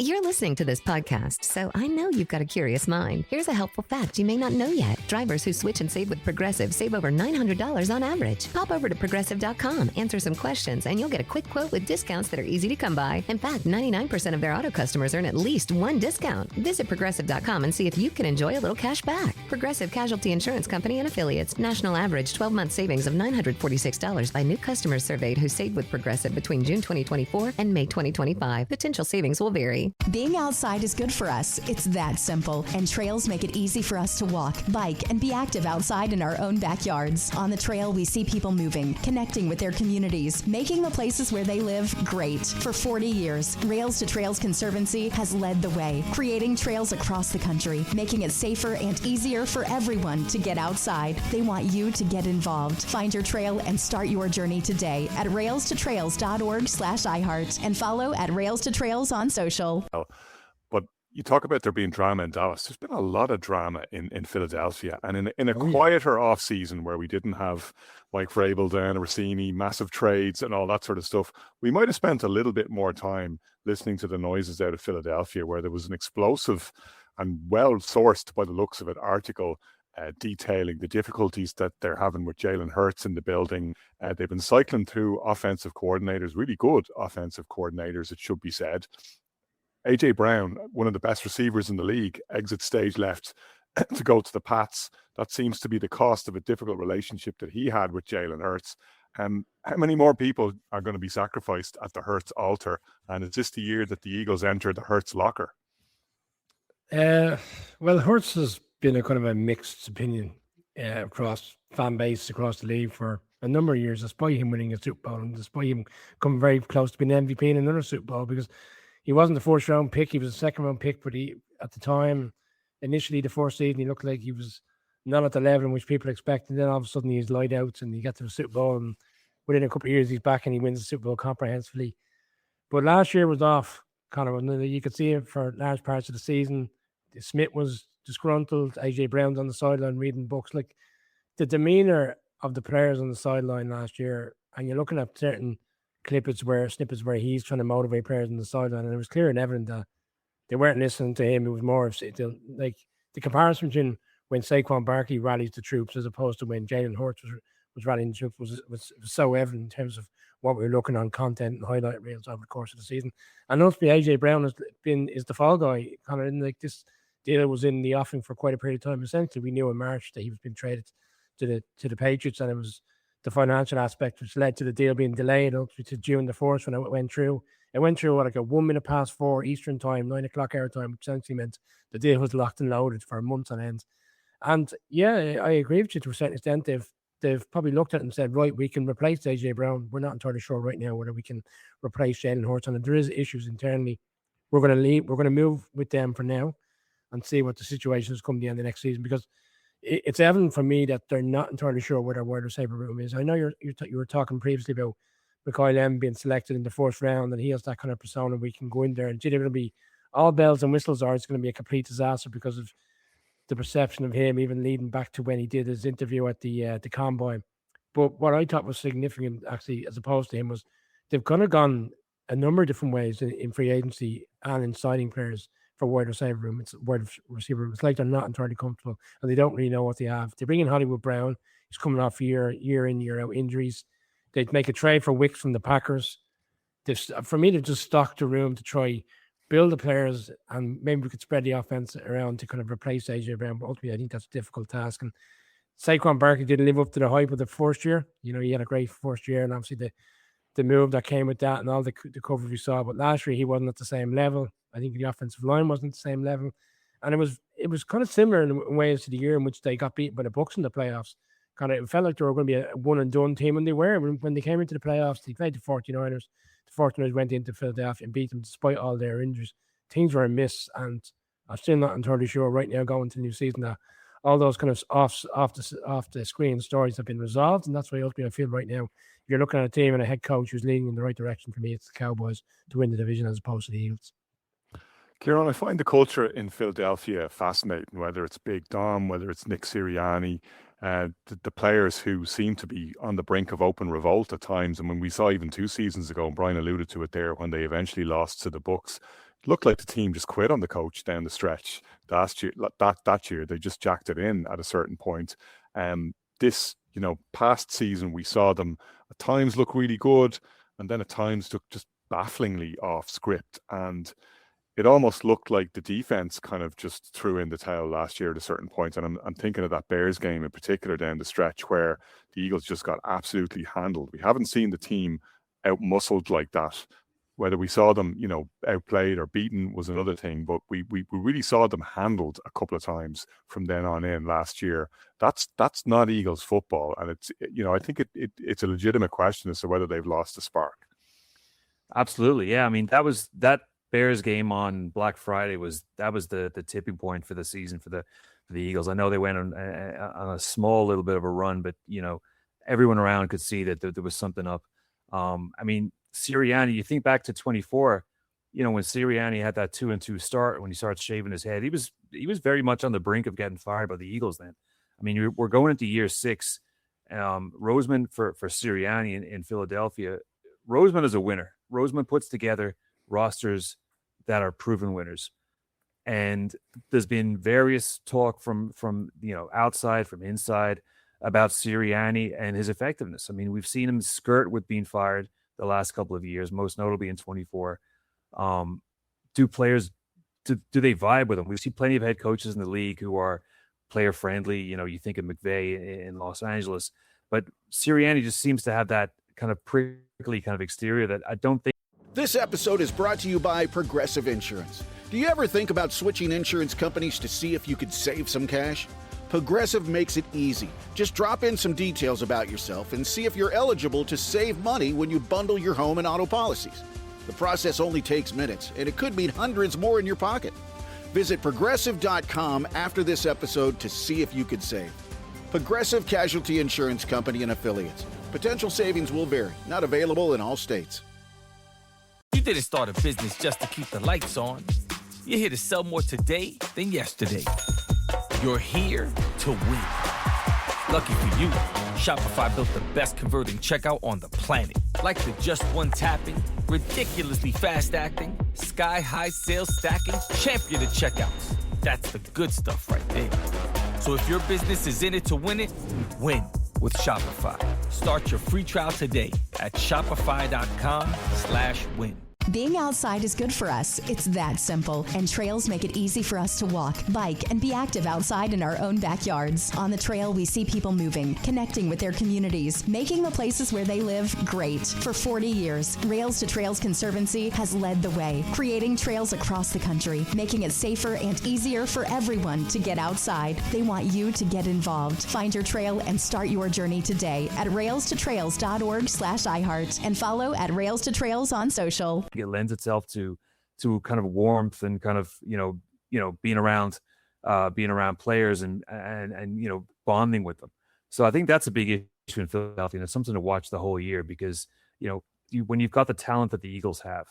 You're listening to this podcast, so I know you've got a curious mind. Here's a helpful fact you may not know yet. Drivers who switch and save with Progressive save over $900 on average. Pop over to Progressive.com, answer some questions, and you'll get a quick quote with discounts that are easy to come by. In fact, 99% of their auto customers earn at least one discount. Visit Progressive.com and see if you can enjoy a little cash back. Progressive Casualty Insurance Company and Affiliates. National average 12-month savings of $946 by new customers surveyed who saved with Progressive between June 2024 and May 2025. Potential savings will vary. Being outside is good for us. It's that simple. And trails make it easy for us to walk, bike, and be active outside in our own backyards. On the trail, we see people moving, connecting with their communities, making the places where they live great. For 40 years, Rails to Trails Conservancy has led the way, creating trails across the country, making it safer and easier for everyone to get outside. They want you to get involved. Find your trail and start your journey today at railstotrails.org/iHeart and follow at Rails to Trails on social. But you talk about there being drama in Dallas. There's been a lot of drama in Philadelphia, and in a quieter off season where we didn't have Mike Vrabel, Diana Rossini, massive trades and all that sort of stuff, we might have spent a little bit more time listening to the noises out of Philadelphia, where there was an explosive and well-sourced, by the looks of it, article detailing the difficulties that they're having with Jalen Hurts in the building. They've been cycling through offensive coordinators, really good offensive coordinators, it should be said. A.J. Brown, one of the best receivers in the league, exits stage left to go to the Pats. That seems to be the cost of a difficult relationship that he had with Jalen Hurts. How many more people are going to be sacrificed at the Hurts altar? And is this the year that the Eagles enter the Hurts locker? Well, Hurts has been a kind of a mixed opinion across fan base, across the league for a number of years, despite him winning a Super Bowl and despite him coming very close to being MVP in another Super Bowl, because he wasn't the first round pick. He was a second round pick, but at the time, initially the first season, he looked like he was not at the level in which people expected. Then all of a sudden he's light out and he got to the Super Bowl, and within a couple of years he's back and he wins the Super Bowl comprehensively. But last year was off, Conor. You could see it for large parts of the season. Smith was disgruntled. AJ Brown's on the sideline reading books. Like, the demeanor of the players on the sideline last year, and you're looking at certain snippets where he's trying to motivate players on the sideline, and it was clear and evident that they weren't listening to him. It was more of like the comparison between when Saquon Barkley rallies the troops as opposed to when Jalen Hurts was rallying the troops was so evident in terms of what we were looking on content and highlight reels over the course of the season. And ultimately, AJ Brown is the fall guy. Kind of like, this deal was in the offing for quite a period of time. Essentially, we knew in March that he was being traded to the Patriots, and it was the financial aspect which led to the deal being delayed up to June the 4th when it went through. It went through like a 1 minute past 4 Eastern time, 9 o'clock our time, which essentially meant the deal was locked and loaded for months on end. And yeah, I agree with you to a certain extent. They've probably looked at it and said, right, we can replace AJ Brown. We're not entirely sure right now whether we can replace Jalen Hurts, and there is issues internally. We're going to leave. We're going to move with them for now and see what the situation is come the end of next season, because it's evident for me that they're not entirely sure where their wide receiver room is. I know you were talking previously about Mikhail M being selected in the first round, and he has that kind of persona. We can go in there and they're going to be all bells and whistles, or it's going to be a complete disaster because of the perception of him, even leading back to when he did his interview at the Combine. But what I thought was significant, actually, as opposed to him, was they've kind of gone a number of different ways in free agency and in signing players for wide receiver room. It's wide receiver room. It's like they're not entirely comfortable and they don't really know what they have. They bring in Hollywood Brown. He's coming off year in, year out injuries. They'd make a trade for Wicks from the Packers. For me, they've just stocked the room to try build the players, and maybe we could spread the offense around to kind of replace AJ Brown. But ultimately, I think that's a difficult task. And Saquon Barkley didn't live up to the hype of the first year. You know, he had a great first year, and obviously the move that came with that and all the coverage we saw. But last year, he wasn't at the same level. I think the offensive line wasn't at the same level. And it was kind of similar in ways to the year in which they got beaten by the Bucs in the playoffs. It felt like they were going to be a one-and-done team, and they were. When they came into the playoffs, they played the 49ers. The 49ers went into Philadelphia and beat them despite all their injuries. Things were a miss, and I'm still not entirely sure right now going to the new season that all those kind of off the screen stories have been resolved, and that's why ultimately I feel right now, if you're looking at a team and a head coach who's leading in the right direction, for me, it's the Cowboys to win the division as opposed to the Eagles. Kieran, I find the culture in Philadelphia fascinating, whether it's Big Dom, whether it's Nick Sirianni, the players who seem to be on the brink of open revolt at times. And when we saw even 2 seasons ago, and Brian alluded to it there, when they eventually lost to the Bucs, looked like the team just quit on the coach down the stretch last year. That year, they just jacked it in at a certain point. This, past season, we saw them at times look really good, and then at times look just bafflingly off script. And it almost looked like the defense kind of just threw in the towel last year at a certain point. And I'm thinking of that Bears game in particular down the stretch where the Eagles just got absolutely handled. We haven't seen the team out-muscled like that. Whether we saw them, outplayed or beaten was another thing, but we really saw them handled a couple of times from then on in last year. That's not Eagles football, and it's I think it's a legitimate question as to whether they've lost the spark. Absolutely, yeah. I mean, that Bears game on Black Friday was the tipping point for the season for the Eagles. I know they went on a small little bit of a run, but everyone around could see that there was something up. I mean, Sirianni, you think back to 24, when Sirianni had that 2-2 start, when he started shaving his head, he was very much on the brink of getting fired by the Eagles then. I mean, we're going into year 6. Roseman for Sirianni in Philadelphia. Roseman is a winner. Roseman puts together rosters that are proven winners. And there's been various talk from outside, from inside about Sirianni and his effectiveness. I mean, we've seen him skirt with being fired the last couple of years, most notably in 24. Do players, do they vibe with him? We've seen plenty of head coaches in the league who are player friendly. You think of McVay in Los Angeles, but Sirianni just seems to have that kind of prickly kind of exterior that I don't think. This episode is brought to you by Progressive Insurance. Do you ever think about switching insurance companies to see if you could save some cash? Progressive makes it easy. Just drop in some details about yourself and see if you're eligible to save money when you bundle your home and auto policies. The process only takes minutes, and it could mean hundreds more in your pocket. Visit Progressive.com after this episode to see if you could save. Progressive Casualty Insurance Company and Affiliates. Potential savings will vary. Not available in all states. You didn't start a business just to keep the lights on. You're here to sell more today than yesterday. You're here to win. Lucky for you, Shopify built the best converting checkout on the planet. Like the just one tapping, ridiculously fast acting, sky-high sales stacking, champion of checkouts. That's the good stuff right there. So if your business is in it to win it, win with Shopify. Start your free trial today at shopify.com/win. Being outside is good for us. It's that simple. And trails make it easy for us to walk, bike, and be active outside in our own backyards. On the trail, we see people moving, connecting with their communities, making the places where they live great. For 40 years, Rails to Trails Conservancy has led the way, creating trails across the country, making it safer and easier for everyone to get outside. They want you to get involved. Find your trail and start your journey today at railstotrails.org/iHeart and follow at Rails to Trails on social. It lends itself to kind of warmth and kind of being around players and bonding with them. So I think that's a big issue in Philadelphia, and it's something to watch the whole year because when you've got the talent that the Eagles have,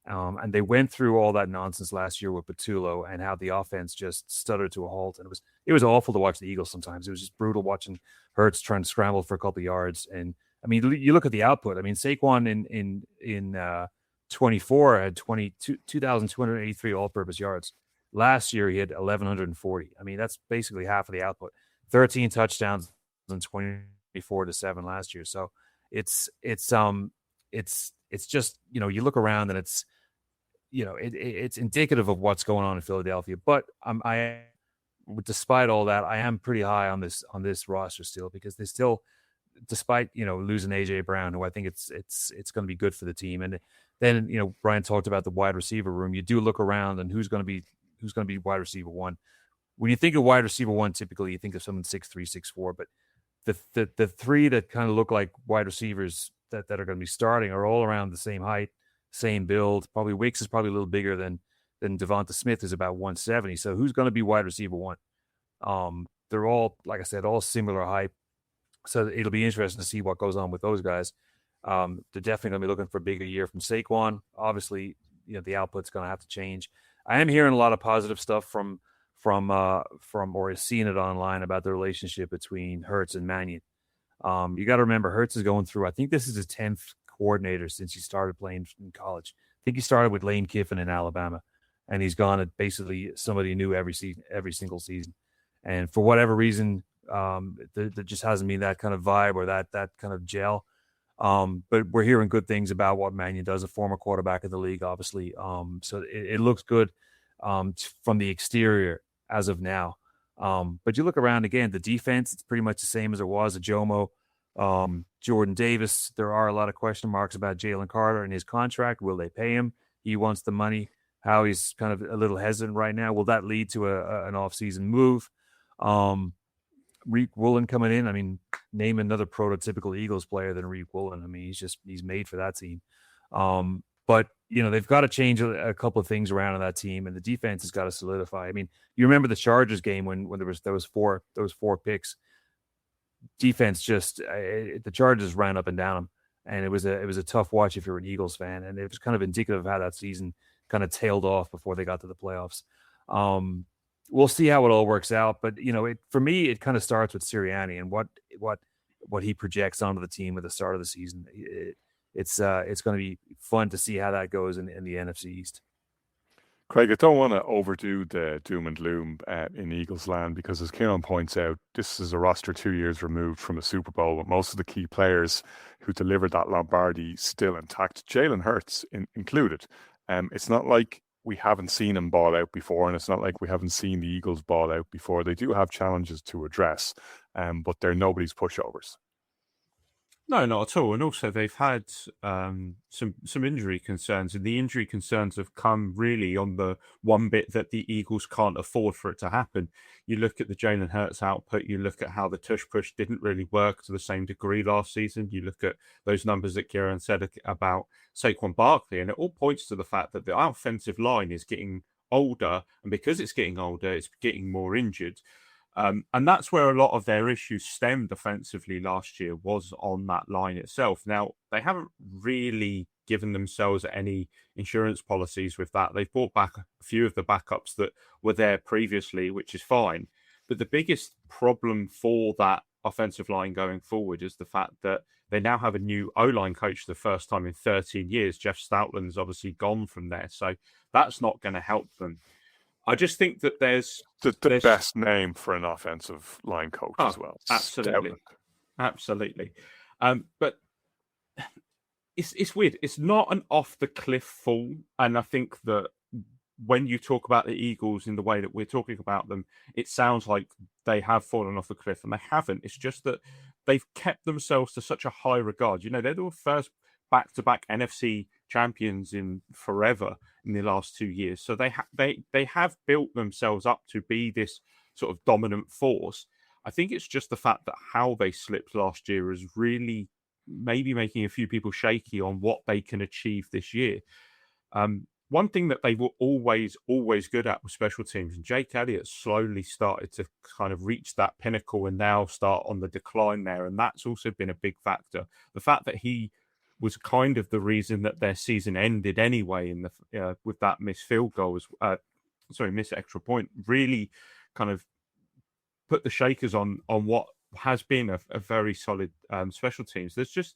and they went through all that nonsense last year with Patullo and how the offense just stuttered to a halt, and it was awful to watch the Eagles sometimes. It was just brutal watching Hurts trying to scramble for a couple of yards. And I mean, you look at the output. I mean, Saquon in 24 had 2,283 all-purpose yards. Last year he had 1,140. I mean, that's basically half of the output. 13 touchdowns and 24-7 last year. So it's just you look around and it's it's indicative of what's going on in Philadelphia. But despite all that, I am pretty high on this roster still because they still, despite losing AJ Brown, who I think it's going to be good for the team. And then Brian talked about the wide receiver room. You do look around and who's going to be wide receiver one. When you think of wide receiver one, typically you think of someone 6'3", 6'4", but the three that kind of look like wide receivers that are going to be starting are all around the same height, same build. Probably Wicks is probably a little bigger than Devonta Smith is about 170. So who's going to be wide receiver one? They're all, like I said, all similar height. So it'll be interesting to see what goes on with those guys. They're definitely going to be looking for a bigger year from Saquon. Obviously, the output's going to have to change. I am hearing a lot of positive stuff from or seeing it online about the relationship between Hurts and Mannion. You got to remember, Hurts is going through, I think this is his 10th coordinator since he started playing in college. I think he started with Lane Kiffin in Alabama. and he's gone at basically somebody new every single season. And for whatever reason, there just hasn't been that kind of vibe or that kind of gel. But we're hearing good things about what Mannion does, a former quarterback of the league, obviously. So it looks good from the exterior as of now. But you look around again, the defense, it's pretty much the same as it was at Jomo. Jordan Davis, there are a lot of question marks about Jalen Carter and his contract. Will they pay him? He wants the money. Howie's kind of a little hesitant right now. Will that lead to an offseason move? Reek Woolen coming in. I mean, name another prototypical Eagles player than Reek Woolen. I mean, he's made for that team. But they've got to change a couple of things around on that team, and the defense has got to solidify. I mean, you remember the Chargers game when there was four picks. Defense just the Chargers ran up and down them, and it was a tough watch if you're an Eagles fan, and it was kind of indicative of how that season kind of tailed off before they got to the playoffs. We'll see how it all works out, but for me, it kind of starts with Sirianni and what he projects onto the team at the start of the season. It's going to be fun to see how that goes in the NFC East. Craig, I don't want to overdo the doom and gloom in Eagles land because, as Kieran points out, this is a roster 2 years removed from a Super Bowl with most of the key players who delivered that Lombardi still intact, Jalen Hurts included. It's not like we haven't seen him ball out before, and it's not like we haven't seen the Eagles ball out before. They do have challenges to address, but they're nobody's pushovers. No, not at all. And also, they've had some injury concerns, and the injury concerns have come really on the one bit that the Eagles can't afford for it to happen. You look at the Jalen Hurts output, you look at how the tush push didn't really work to the same degree last season. You look at those numbers that Kieran said about Saquon Barkley, and it all points to the fact that the offensive line is getting older, and because it's getting older, it's getting more injured. And that's where a lot of their issues stemmed offensively last year, was on that line itself. Now, they haven't really given themselves any insurance policies with that. They've brought back a few of the backups that were there previously, which is fine. But the biggest problem for that offensive line going forward is the fact that they now have a new O-line coach for the first time in 13 years. Jeff Stoutland's obviously gone from there. So that's not going to help them. I just think that there's the best name for an offensive line coach as well. Absolutely. Absolutely. But it's weird. It's not an off the cliff fall. And I think that when you talk about the Eagles in the way that we're talking about them, it sounds like they have fallen off the cliff, and they haven't. It's just that they've kept themselves to such a high regard. They're the first back-to-back NFC champions in forever in the last 2 years. So they have built themselves up to be this sort of dominant force. I think it's just the fact that how they slipped last year is really maybe making a few people shaky on what they can achieve this year. One thing that they were always good at was special teams, and Jake Elliott slowly started to kind of reach that pinnacle and now start on the decline there. And that's also been a big factor. The fact that he was kind of the reason that their season ended anyway in the with that missed field goal, missed extra point, really kind of put the shakers on what has been a very solid special teams. There's just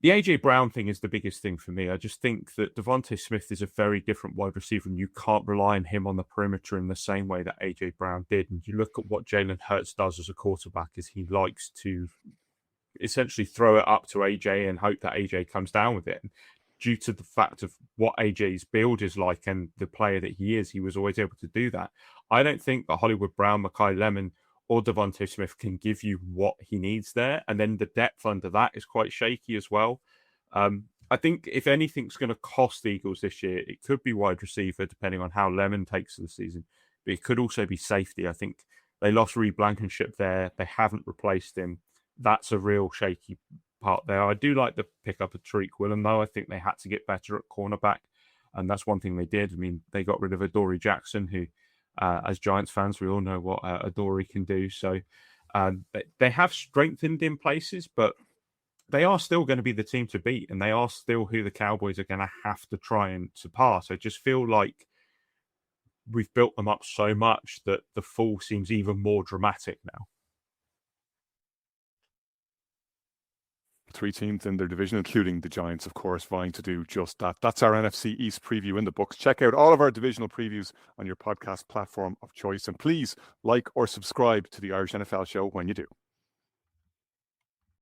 the AJ Brown thing is the biggest thing for me. I just think that Devontae Smith is a very different wide receiver, and you can't rely on him on the perimeter in the same way that AJ Brown did. And you look at what Jalen Hurts does as a quarterback, is he likes to essentially throw it up to AJ and hope that AJ comes down with it. And due to the fact of what AJ's build is like and the player that he is, he was always able to do that. I don't think that Hollywood Brown, Mekhi Lemon, or Devontae Smith can give you what he needs there. And then the depth under that is quite shaky as well. I think if anything's going to cost the Eagles this year, it could be wide receiver, depending on how Lemon takes to the season. But it could also be safety. I think they lost Reed Blankenship there. They haven't replaced him. That's a real shaky part there. I do like the pickup of Tariq Woolen, though. I think they had to get better at cornerback, and that's one thing they did. I mean, they got rid of Adoree Jackson, who, as Giants fans, we all know what Adoree can do. So they have strengthened in places, but they are still going to be the team to beat, and they are still who the Cowboys are going to have to try and surpass. I just feel like we've built them up so much that the fall seems even more dramatic now. 3 teams in their division, including the Giants, of course, vying to do just that. That's our NFC East preview in the books. Check out all of our divisional previews on your podcast platform of choice. And please like or subscribe to the Irish NFL Show when you do.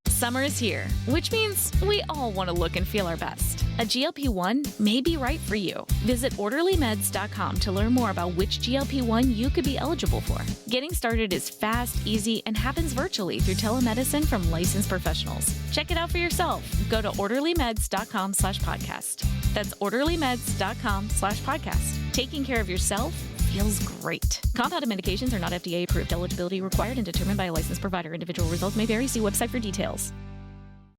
Summer is here, which means we all want to look and feel our best. A GLP-1 may be right for you. Visit orderlymeds.com to learn more about which GLP-1 you could be eligible for. Getting started is fast, easy, and happens virtually through telemedicine from licensed professionals. Check it out for yourself. Go to orderlymeds.com/podcast. That's orderlymeds.com/podcast. Taking care of yourself feels great. Compounded medications are not FDA approved. Eligibility required and determined by a licensed provider. Individual results may vary. See website for details.